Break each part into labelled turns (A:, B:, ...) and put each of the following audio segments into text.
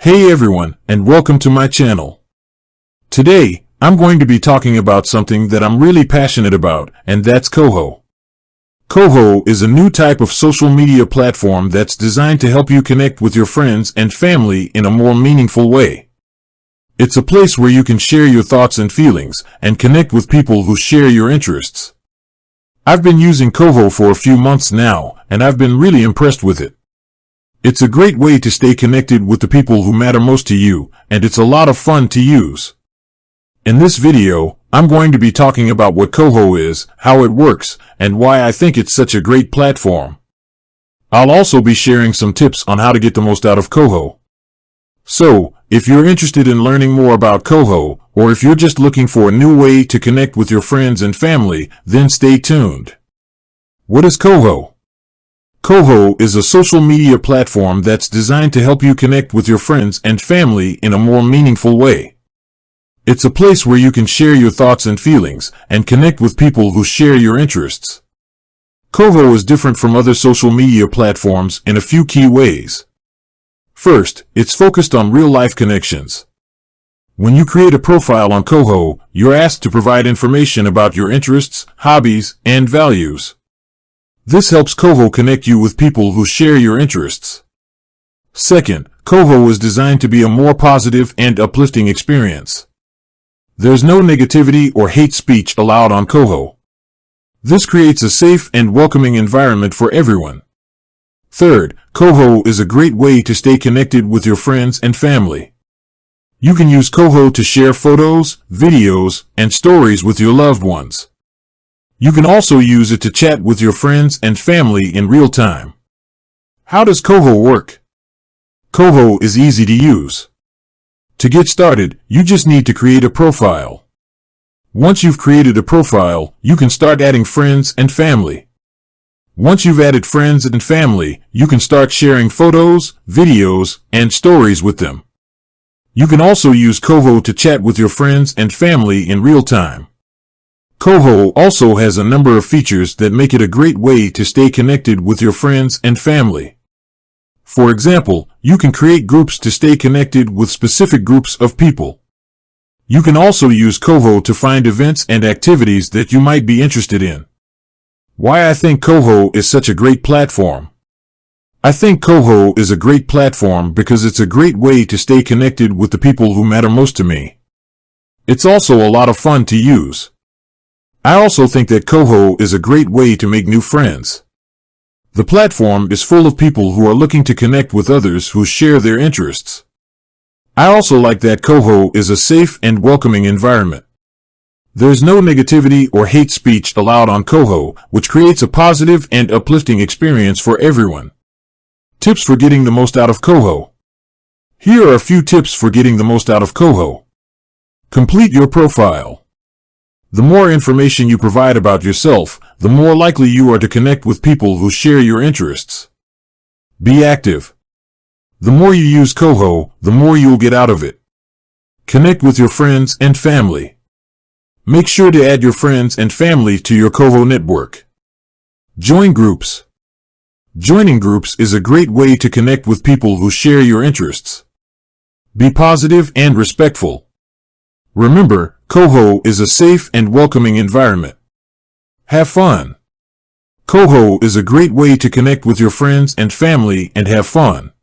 A: Hey everyone, and welcome to my channel. Today, I'm going to be talking about something that I'm really passionate about, and that's Koho. Koho is a new type of social media platform that's designed to help you connect with your friends and family in a more meaningful way. It's a place where you can share your thoughts and feelings, and connect with people who share your interests. I've been using Koho for a few months now, and I've been really impressed with it. It's a great way to stay connected with the people who matter most to you, and it's a lot of fun to use. In this video, I'm going to be talking about what Koho is, how it works, and why I think it's such a great platform. I'll also be sharing some tips on how to get the most out of Koho. So, if you're interested in learning more about Koho, or if you're just looking for a new way to connect with your friends and family, then stay tuned. What is Koho? Koho is a social media platform that's designed to help you connect with your friends and family in a more meaningful way. It's a place where you can share your thoughts and feelings, and connect with people who share your interests. Koho is different from other social media platforms in a few key ways. First, it's focused on real-life connections. When you create a profile on Koho, you're asked to provide information about your interests, hobbies, and values. This helps Koho connect you with people who share your interests. Second, Koho is designed to be a more positive and uplifting experience. There's no negativity or hate speech allowed on Koho. This creates a safe and welcoming environment for everyone. Third, Koho is a great way to stay connected with your friends and family. You can use Koho to share photos, videos, and stories with your loved ones. You can also use it to chat with your friends and family in real time. How does Koho work? Koho is easy to use. To get started, you just need to create a profile. Once you've created a profile, you can start adding friends and family. Once you've added friends and family, you can start sharing photos, videos, and stories with them. You can also use Koho to chat with your friends and family in real time. Koho also has a number of features that make it a great way to stay connected with your friends and family. For example, you can create groups to stay connected with specific groups of people. You can also use Koho to find events and activities that you might be interested in. Why I think Koho is such a great platform. I think Koho is a great platform because it's a great way to stay connected with the people who matter most to me. It's also a lot of fun to use. I also think that Koho is a great way to make new friends. The platform is full of people who are looking to connect with others who share their interests. I also like that Koho is a safe and welcoming environment. There's no negativity or hate speech allowed on Koho, which creates a positive and uplifting experience for everyone. Tips for getting the most out of Koho. Here are a few tips for getting the most out of Koho. Complete your profile. The more information you provide about yourself, the more likely you are to connect with people who share your interests. Be active. The more you use Koho, the more you'll get out of it. Connect with your friends and family. Make sure to add your friends and family to your Koho network. Join groups. Joining groups is a great way to connect with people who share your interests. Be positive and respectful. Remember, Koho is a safe and welcoming environment. Have fun. Koho is a great way to connect with your friends and family and have fun.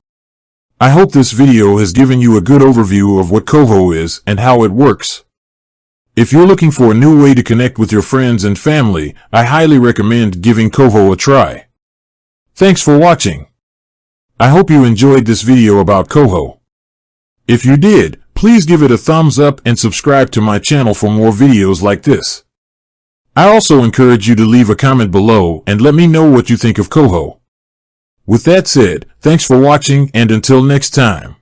A: I hope this video has given you a good overview of what Koho is and how it works. If you're looking for a new way to connect with your friends and family, I highly recommend giving Koho a try. Thanks for watching. I hope you enjoyed this video about Koho. If you did, please give it a thumbs up and subscribe to my channel for more videos like this. I also encourage you to leave a comment below and let me know what you think of Koho. With that said, thanks for watching and until next time.